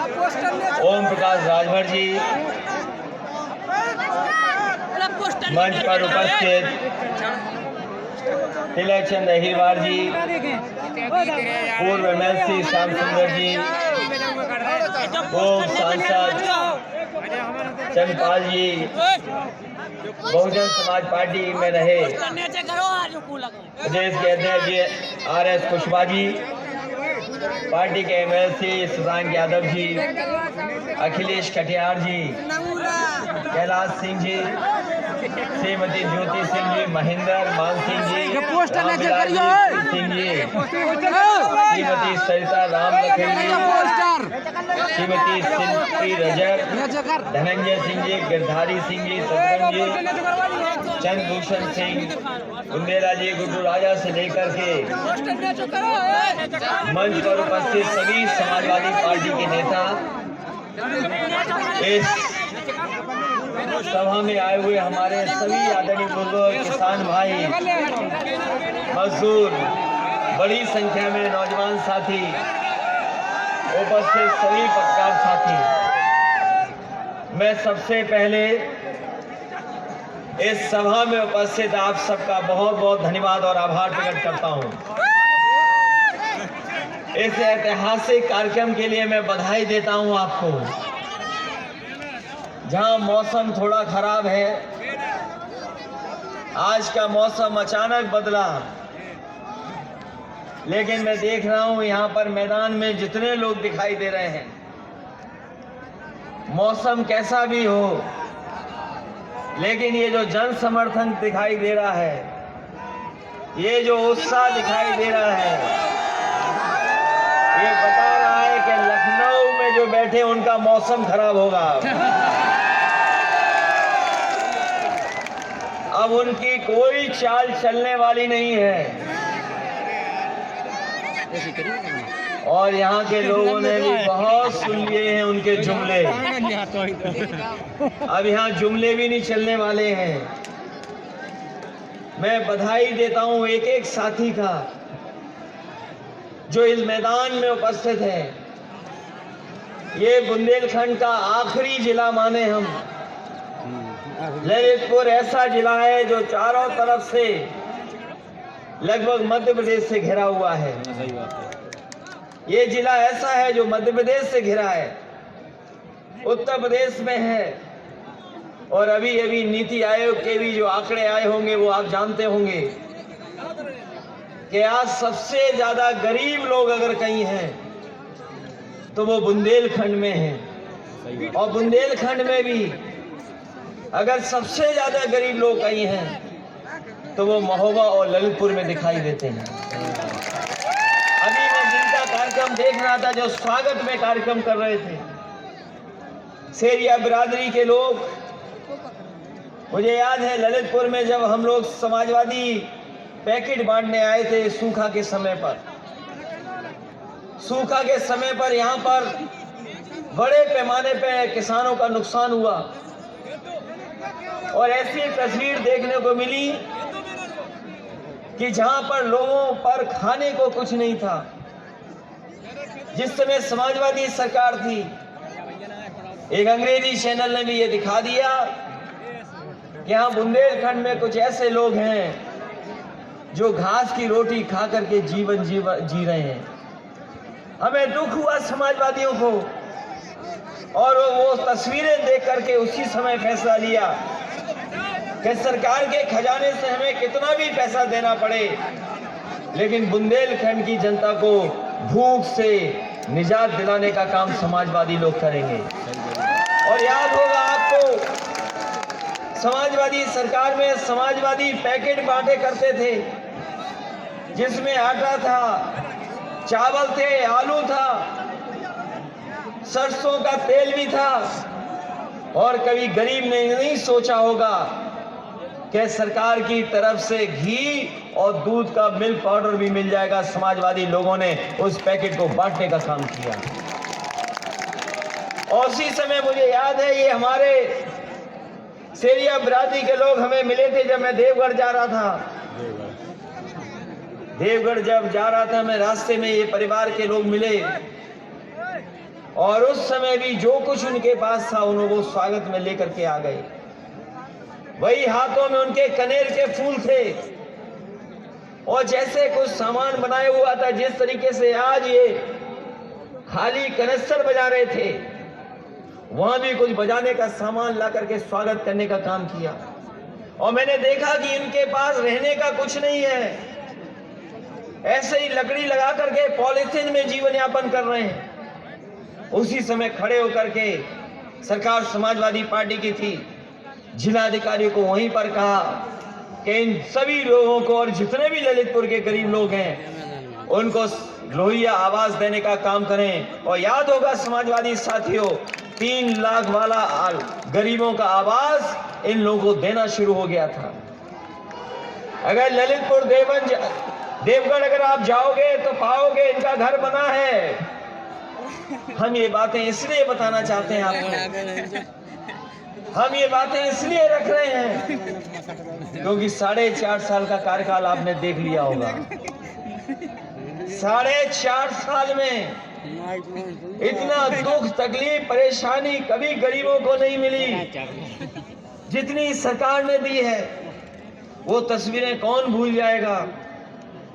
ओम प्रकाश राजभर जी, मंच पर उपस्थित तिलक चंद अहिरवार जी, पूर्व एमएलसी श्याम सुंदर जी, पूर्व सांसद चंद्रपाल जी, बहुजन समाज पार्टी में रहे प्रदेश के अध्यक्ष जी RS कुशवाहा जी, पार्टी के एमएलसी सुशांत यादव जी, अखिलेश कटियार जी, कैलाश सिंह जी, श्रीमती ज्योति सिंह जी, महेंद्र मान सिंह जी, सिंह जी, श्रीमती सरिता राम लखन जी, श्रीमती शिल्पी रजक, धनंजय सिंह जी, गिरधारी सिंह जी, सतरंग जी, चंद्रभूषण सिंह, बुंदेला जी, गुड्डू राजा से लेकर के मंच पर उपस्थित सभी समाजवादी पार्टी के नेता इस सभा में आए हुए हमारे सभी आदरणीय बुजुर्ग, किसान भाई, मजदूर, बड़ी संख्या में नौजवान साथी, उपस्थित सभी पत्रकार साथी, मैं सबसे पहले इस सभा में उपस्थित आप सबका बहुत बहुत धन्यवाद और आभार प्रकट करता हूं। इस ऐतिहासिक कार्यक्रम के लिए मैं बधाई देता हूं आपको। जहां मौसम थोड़ा खराब है, आज का मौसम अचानक बदला, लेकिन मैं देख रहा हूं यहां पर मैदान में जितने लोग दिखाई दे रहे हैं, मौसम कैसा भी हो, लेकिन ये जो जन समर्थन दिखाई दे रहा है, ये जो उत्साह दिखाई दे रहा है, ये बता रहा है कि लखनऊ में जो बैठे उनका मौसम खराब होगा। अब उनकी कोई चाल चलने वाली नहीं है। और यहाँ के लोगों ने भी बहुत सुन लिए हैं उनके जुमले। अब यहाँ जुमले भी नहीं चलने वाले हैं। मैं बधाई देता हूँ एक एक साथी का जो इस मैदान में उपस्थित है। ये बुंदेलखंड का आखिरी जिला माने हम। ललितपुर ऐसा जिला है जो चारों तरफ से लगभग मध्य प्रदेश से घिरा हुआ है। ये जिला ऐसा है जो मध्य प्रदेश से घिरा है, उत्तर प्रदेश में है, और अभी अभी नीति आयोग के भी जो आंकड़े आए होंगे वो आप जानते होंगे कि आज सबसे ज्यादा गरीब लोग अगर कहीं हैं तो वो बुंदेलखंड में हैं। और बुंदेलखंड में भी अगर सबसे ज्यादा गरीब लोग कहीं हैं तो वो महोबा और ललितपुर में दिखाई देते हैं। अभी मैं जिनका कार्यक्रम देख रहा था, जो स्वागत में कार्यक्रम कर रहे थे, सेरिया बिरादरी के लोग, मुझे याद है ललितपुर में जब हम लोग समाजवादी पैकेट बांटने आए थे सूखा के समय पर, सूखा के समय पर यहाँ पर बड़े पैमाने पे किसानों का नुकसान हुआ और ऐसी तस्वीर देखने को मिली कि जहां पर लोगों पर खाने को कुछ नहीं था। जिस समय समाजवादी सरकार थी, एक अंग्रेजी चैनल ने भी ये दिखा दिया कि यहाँ बुंदेलखंड में कुछ ऐसे लोग हैं जो घास की रोटी खा करके जीवन जी रहे हैं। हमें दुख हुआ समाजवादियों को, और वो तस्वीरें देख करके उसी समय फैसला लिया कि सरकार के खजाने से हमें कितना भी पैसा देना पड़े, लेकिन बुंदेलखंड की जनता को भूख से निजात दिलाने का काम समाजवादी लोग करेंगे। और याद होगा आपको, समाजवादी सरकार में समाजवादी पैकेट बांटे करते थे जिसमें आटा था, चावल थे, आलू था, सरसों का तेल भी था। और कभी गरीब ने नहीं सोचा होगा कि सरकार की तरफ से घी और दूध का मिल्क पाउडर भी मिल जाएगा। समाजवादी लोगों ने उस पैकेट को बांटने का काम किया। और उसी समय मुझे याद है, ये हमारे सेरिया बिरादरी के लोग हमें मिले थे जब मैं देवगढ़ जा रहा था। देवगढ़ जब जा रहा था मैं, रास्ते में ये परिवार के लोग मिले और उस समय भी जो कुछ उनके पास था उन्होंने वो स्वागत में लेकर के आ गए। वही हाथों में उनके कनेर के फूल थे और जैसे कुछ सामान बनाया हुआ था, जिस तरीके से आज ये खाली कनस्तर बजा रहे थे, वहां भी कुछ बजाने का सामान ला करके स्वागत करने का काम किया। और मैंने देखा कि इनके पास रहने का कुछ नहीं है, ऐसे ही लकड़ी लगा करके पॉलिथीन में जीवन यापन कर रहे हैं। उसी समय खड़े होकर के सरकार समाजवादी पार्टी की थी, जिलाधिकारी को वहीं पर कहा कि इन सभी लोगों को और जितने भी ललितपुर के गरीब लोग हैं उनको लोहिया आवास देने का काम करें। और याद होगा समाजवादी साथियों, 3 लाख वाला गरीबों का आवास इन लोगों को देना शुरू हो गया था। अगर ललितपुर देवगढ़ अगर आप जाओगे तो पाओगे इनका घर बना है। हम ये बातें इसलिए बताना चाहते हैं आपको, हम ये बातें इसलिए रख रहे हैं क्योंकि 4.5 साल का कार्यकाल आपने देख लिया होगा। 4.5 साल में इतना दुख, तकलीफ, परेशानी कभी गरीबों को नहीं मिली जितनी सरकार ने दी है। वो तस्वीरें कौन भूल जाएगा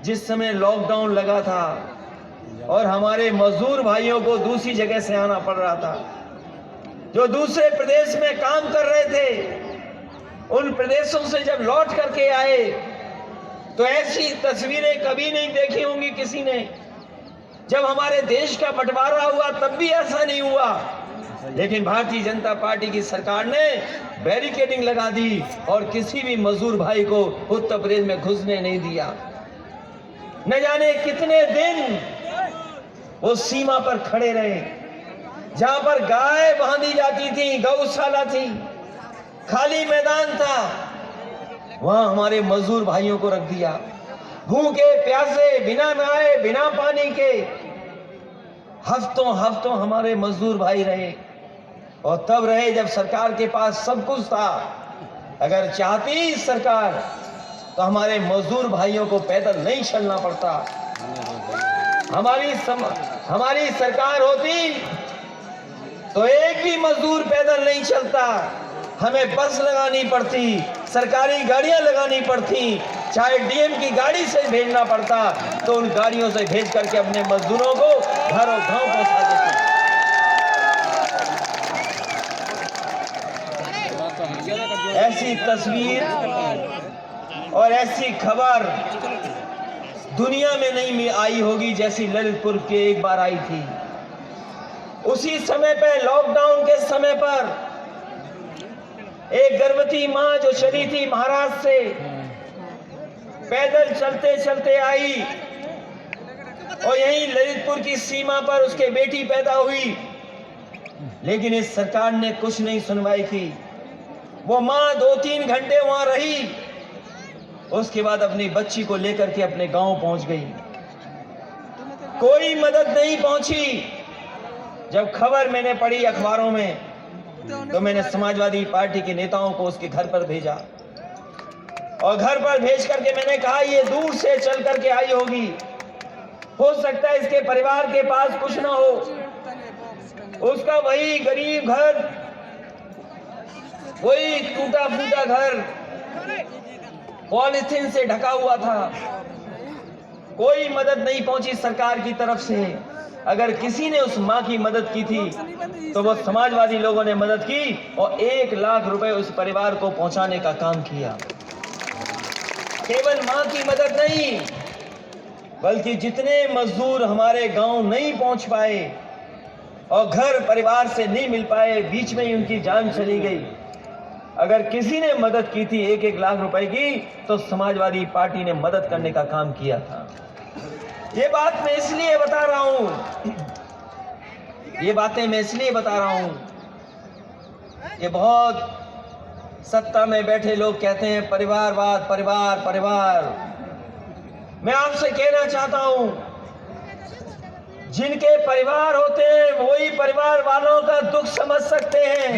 जिस समय लॉकडाउन लगा था और हमारे मजदूर भाइयों को दूसरी जगह से आना पड़ रहा था, जो दूसरे प्रदेश में काम कर रहे थे। उन प्रदेशों से जब लौट करके आए तो ऐसी तस्वीरें कभी नहीं देखी होंगी किसी ने। जब हमारे देश का बंटवारा हुआ तब भी ऐसा नहीं हुआ, लेकिन भारतीय जनता पार्टी की सरकार ने बैरिकेडिंग लगा दी और किसी भी मजदूर भाई को उत्तर प्रदेश में घुसने नहीं दिया। न जाने कितने दिन वो सीमा पर खड़े रहे, जहां पर गाय बांधी जाती थी, गौशाला थी, खाली मैदान था, वहां हमारे मजदूर भाइयों को रख दिया। भूखे प्यासे, बिना नहाए, बिना पानी के हफ्तों हफ्तों हमारे मजदूर भाई रहे। और तब रहे जब सरकार के पास सब कुछ था। अगर चाहती सरकार तो हमारे मजदूर भाइयों को पैदल नहीं चलना पड़ता। हमारी सरकार होती तो एक भी मजदूर पैदल नहीं चलता, हमें बस लगानी पड़ती, सरकारी गाड़ियां लगानी पड़ती, चाहे डीएम की गाड़ी से भेजना पड़ता तो उन गाड़ियों से भेज करके अपने मजदूरों को घरों गांव पहुंचा देते। ऐसी तस्वीर और ऐसी खबर दुनिया में नहीं आई होगी जैसी ललितपुर के एक बार आई थी। उसी समय पे, लॉकडाउन के समय पर, एक गर्भवती मां जो चली थी महाराष्ट्र से, पैदल चलते चलते आई और यहीं ललितपुर की सीमा पर उसके बेटी पैदा हुई, लेकिन इस सरकार ने कुछ नहीं सुनवाई की। वो मां 2-3 घंटे वहां रही, उसके बाद अपनी बच्ची को लेकर के अपने गांव पहुंच गई। कोई मदद नहीं पहुंची। जब खबर मैंने पढ़ी अखबारों में तो मैंने समाजवादी पार्टी के नेताओं को उसके घर पर भेजा और घर पर भेज करके मैंने कहा ये दूर से चल करके आई होगी, हो सकता है इसके परिवार के पास कुछ ना हो, उसका वही गरीब घर, वही टूटा फूटा घर पॉलिथीन से ढका हुआ था। कोई मदद नहीं पहुंची सरकार की तरफ से। अगर किसी ने उस मां की मदद की थी तो वो समाजवादी लोगों ने मदद की और 1 लाख रुपए उस परिवार को पहुंचाने का काम किया। केवल मां की मदद नहीं, बल्कि जितने मजदूर हमारे गांव नहीं पहुंच पाए और घर परिवार से नहीं मिल पाए, बीच में ही उनकी जान चली गई, अगर किसी ने मदद की थी 1-1 लाख रुपए की तो समाजवादी पार्टी ने मदद करने का काम किया था। ये बात मैं इसलिए बता रहा हूं, ये बातें मैं इसलिए बता रहा हूं, ये बहुत सत्ता में बैठे लोग कहते हैं परिवारवाद, परिवार परिवार। मैं आपसे कहना चाहता हूं, जिनके परिवार होते हैं वही परिवार वालों का दुख समझ सकते हैं।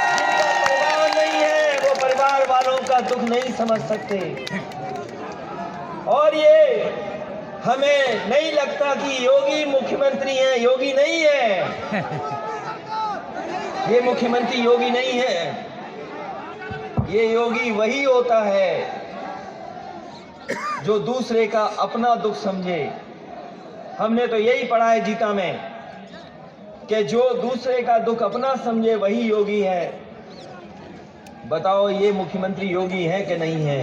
जिनका परिवार नहीं है वो परिवार वालों का दुख नहीं समझ सकते। और ये हमें नहीं लगता कि योगी मुख्यमंत्री है। योगी नहीं है, ये मुख्यमंत्री योगी नहीं है। ये योगी वही होता है जो दूसरे का अपना दुख समझे। हमने तो यही पढ़ा है गीता में कि जो दूसरे का दुख अपना समझे वही योगी है। बताओ ये मुख्यमंत्री योगी है कि नहीं है?